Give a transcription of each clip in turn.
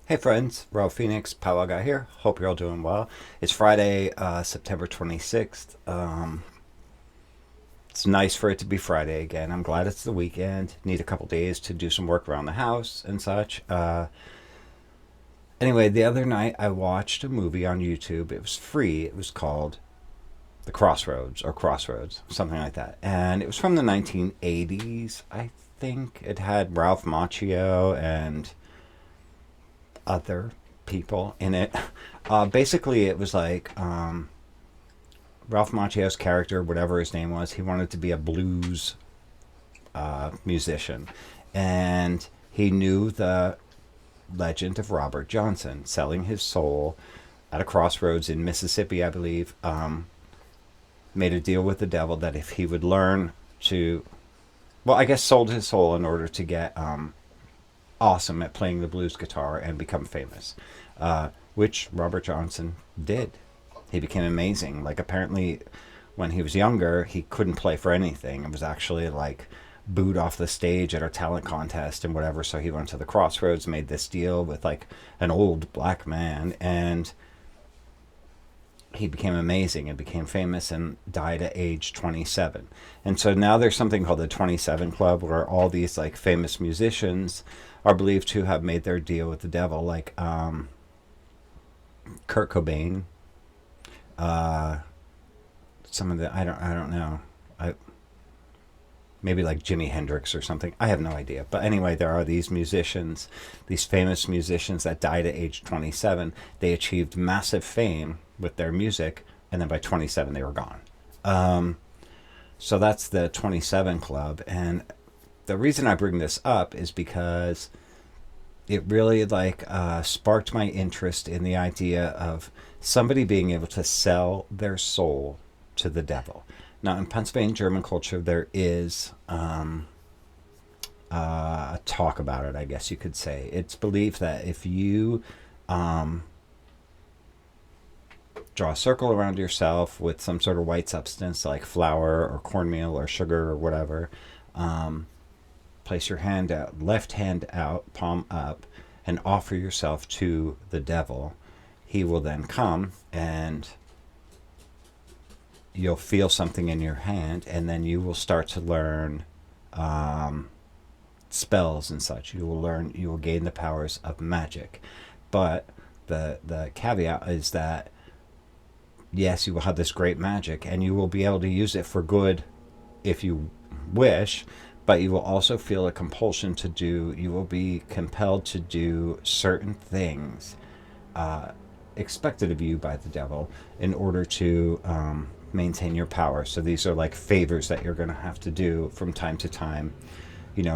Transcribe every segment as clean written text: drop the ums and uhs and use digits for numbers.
Hey friends, Raw Phoenix, Powwow Guy here. Hope you're all doing well. It's Friday, September 26th. It's nice for it to be Friday again. I'm glad it's the weekend. Need a couple days to do some work around the house and such. Anyway, the other night I watched a movie on YouTube. It was free. It was called The Crossroads or Crossroads, something like that. And it was from the 1980s, I think. It had Ralph Macchio and other people in it. Basically, it was like Ralph Macchio's character, whatever his name was, he wanted to be a blues musician. And he knew the legend of Robert Johnson selling his soul at a crossroads in Mississippi, I believe. Made a deal with the devil that if he would learn to, well, I guess sold his soul in order to get awesome at playing the blues guitar and become famous, which Robert Johnson did. He became amazing. Like, apparently, when he was younger, he couldn't play for anything. It was actually like booed off the stage at a talent contest and whatever. So he went to the Crossroads, made this deal with like an old black man, and he became amazing and became famous and died at age 27. And so now there's something called the 27 Club, where all these like famous musicians are believed to have made their deal with the devil, like Kurt Cobain, uh, some of the I don't know, I maybe like Jimi Hendrix or something. I have no idea. But anyway, there are these musicians, these famous musicians that died at age 27. They achieved massive fame with their music, and then by 27 they were gone. So that's the 27 Club, and the reason I bring this up is because it really sparked my interest in the idea of somebody being able to sell their soul to the devil. Now, in Pennsylvania German culture, there is a talk about it, I guess you could say. It's believed that if you draw a circle around yourself with some sort of white substance like flour or cornmeal or sugar or whatever, place your hand out, left hand out, palm up, and offer yourself to the devil. He will then come and you'll feel something in your hand, and then you will start to learn spells and such. You will gain the powers of magic. But the caveat is that yes, you will have this great magic and you will be able to use it for good if you wish, but you will also feel a compulsion to do, you will be compelled to do certain things expected of you by the devil in order to maintain your power. So these are like favors that you're going to have to do from time to time,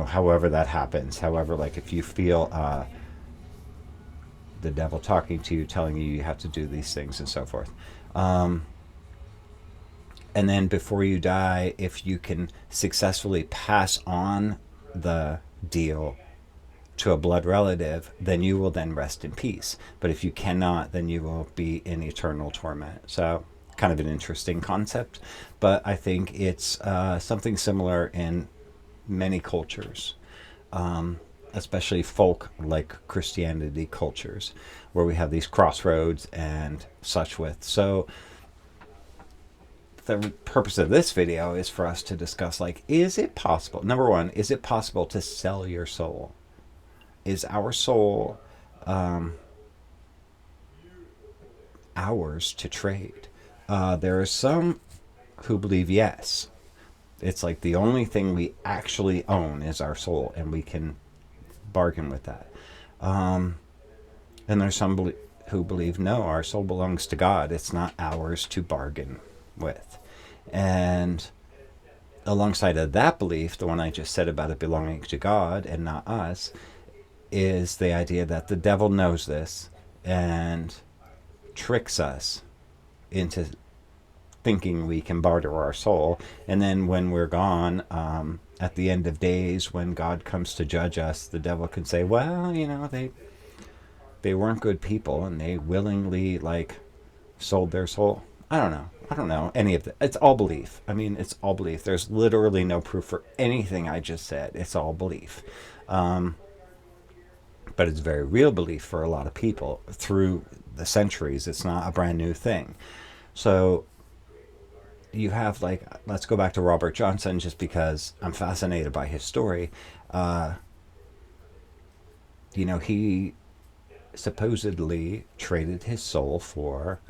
however that happens. However, like if you feel the devil talking to you, telling you you have to do these things and so forth. And then before you die, if you can successfully pass on the deal to a blood relative, then you will then rest in peace. But if you cannot, then you will be in eternal torment. So kind of an interesting concept, but I think it's something similar in many cultures, especially folk like Christianity cultures, where we have these crossroads and such with. So the purpose of this video is for us to discuss, like, is it possible, number one, is it possible to sell your soul? Is our soul ours to trade? There are some who believe yes. It's like the only thing we actually own is our soul, and we can bargain with that. And there's some who believe no, our soul belongs to God. It's not ours to bargain with. And alongside of that belief, the one I just said about it belonging to God and not us, is the idea that the devil knows this and tricks us into thinking we can barter our soul. And then when we're gone, at the end of days, when God comes to judge us, the devil can say, well, they weren't good people and they willingly sold their soul. I don't know any of that. It's all belief. I mean, it's all belief. There's literally no proof for anything I just said. It's all belief. But but it's a very real belief for a lot of people through the centuries. It's not a brand new thing. So you have, like, let's go back to Robert Johnson, just because I'm fascinated by his story. Uh, he supposedly traded his soul for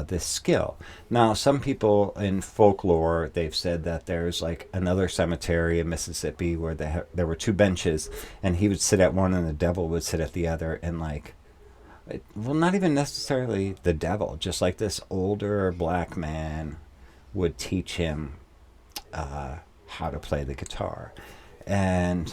this skill. Now, some people in folklore, they've said that there's like another cemetery in Mississippi where there were two benches, and he would sit at one and the devil would sit at the other, and like, well, not even necessarily the devil, just like this older black man would teach him how to play the guitar. And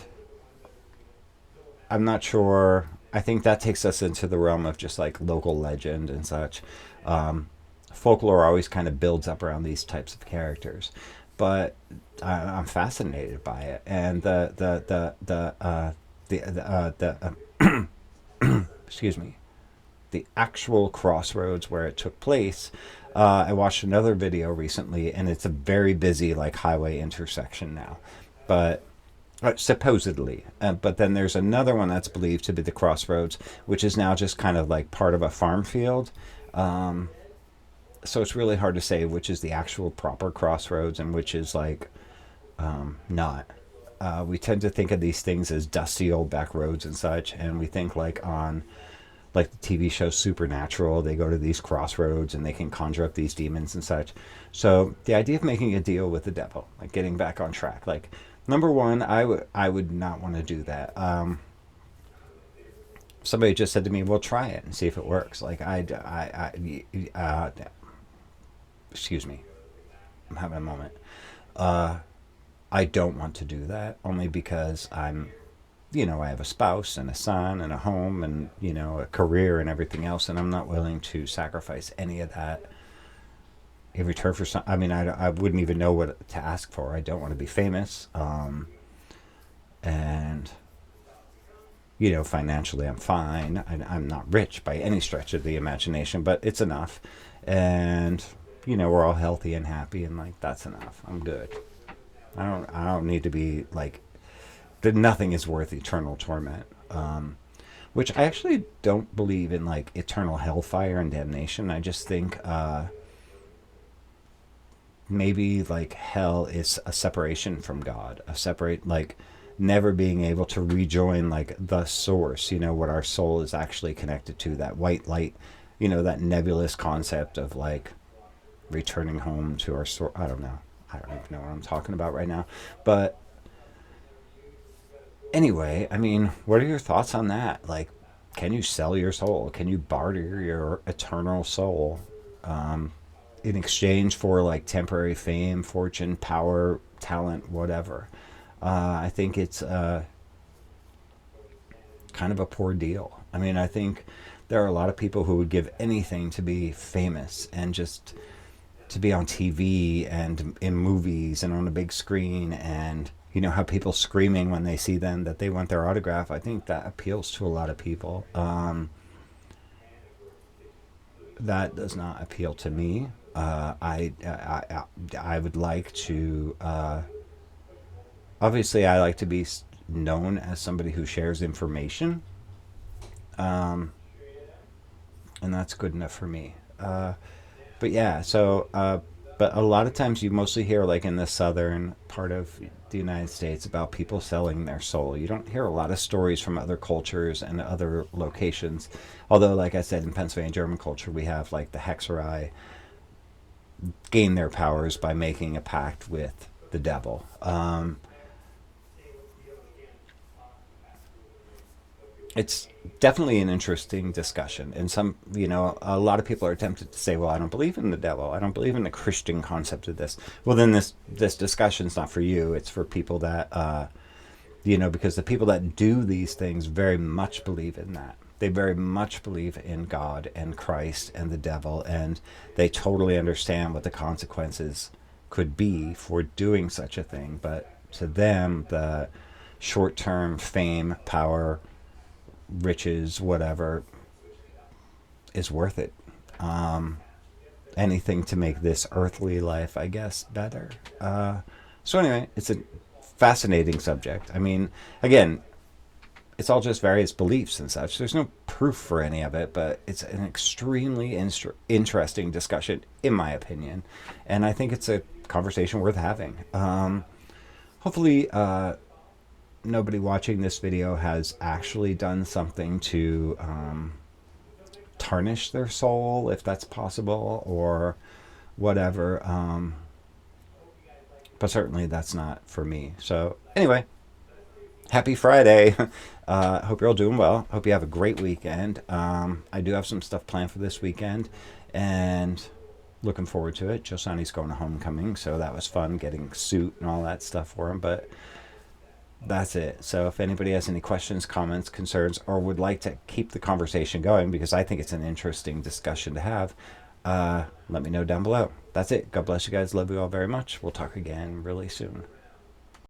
I'm not sure. I think that takes us into the realm of just like local legend and such. Um, Folklore always kind of builds up around these types of characters, but I'm fascinated by it. And excuse me, the actual crossroads where it took place. I watched another video recently, and it's a very busy like highway intersection now, but supposedly. But then there's another one that's believed to be the crossroads, which is now just kind of like part of a farm field. So it's really hard to say which is the actual proper crossroads and which is like not. We tend to think of these things as dusty old back roads and such, and we think like on like the TV show Supernatural, they go to these crossroads and they can conjure up these demons and such. So the idea of making a deal with the devil, like getting back on track, like number one, I would not want to do that. Somebody just said to me, "Well, try it and see if it works." Like excuse me, I'm having a moment. I don't want to do that, only because I have a spouse and a son and a home and, a career and everything else, and I'm not willing to sacrifice any of that in return for some. I mean, I wouldn't even know what to ask for. I don't want to be famous. And, financially I'm fine. I'm not rich by any stretch of the imagination, but it's enough. And, we're all healthy and happy, and like, that's enough. I'm good. I don't need to be like, that nothing is worth eternal torment. Which I actually don't believe in like eternal hellfire and damnation. I just think maybe like hell is a separation from God, like never being able to rejoin like the source, what our soul is actually connected to, that white light, that nebulous concept of like returning home to our source. I don't know. I don't even know what I'm talking about right now. But anyway, I mean, what are your thoughts on that? Like, can you sell your soul? Can you barter your eternal soul in exchange for like temporary fame, fortune, power, talent, whatever? I think it's kind of a poor deal. I mean, I think there are a lot of people who would give anything to be famous and just to be on TV and in movies and on a big screen, and how people screaming when they see them that they want their autograph. I think that appeals to a lot of people. That does not appeal to me. I would like to. Obviously, I like to be known as somebody who shares information, and that's good enough for me. But yeah, so but a lot of times you mostly hear like in the southern part of the United States about people selling their soul. You don't hear a lot of stories from other cultures and other locations. Although, like I said, in Pennsylvania German culture, we have like the Hexerai gain their powers by making a pact with the devil. It's definitely an interesting discussion, and a lot of people are tempted to say, well, I don't believe in the devil, I don't believe in the Christian concept of this. Well, then this discussion's not for you. It's for people that because the people that do these things very much believe in that. They very much believe in God and Christ and the devil, and they totally understand what the consequences could be for doing such a thing. But to them, the short-term fame, power, riches, whatever, is worth it. Anything to make this earthly life, I guess, better. So anyway, it's a fascinating subject. I mean, again, it's all just various beliefs and such. There's no proof for any of it, but it's an extremely interesting discussion, in my opinion. And I think it's a conversation worth having. Hopefully, nobody watching this video has actually done something to tarnish their soul, if that's possible, or whatever. But certainly that's not for me. So anyway, happy Friday. Hope you're all doing well. Hope you have a great weekend. I do have some stuff planned for this weekend, and looking forward to it. Josani's going to homecoming, so that was fun, getting a suit and all that stuff for him. But that's it. So if anybody has any questions, comments, concerns, or would like to keep the conversation going, because I think it's an interesting discussion to have, let me know down below. That's it. God bless you guys. Love you all very much. We'll talk again really soon.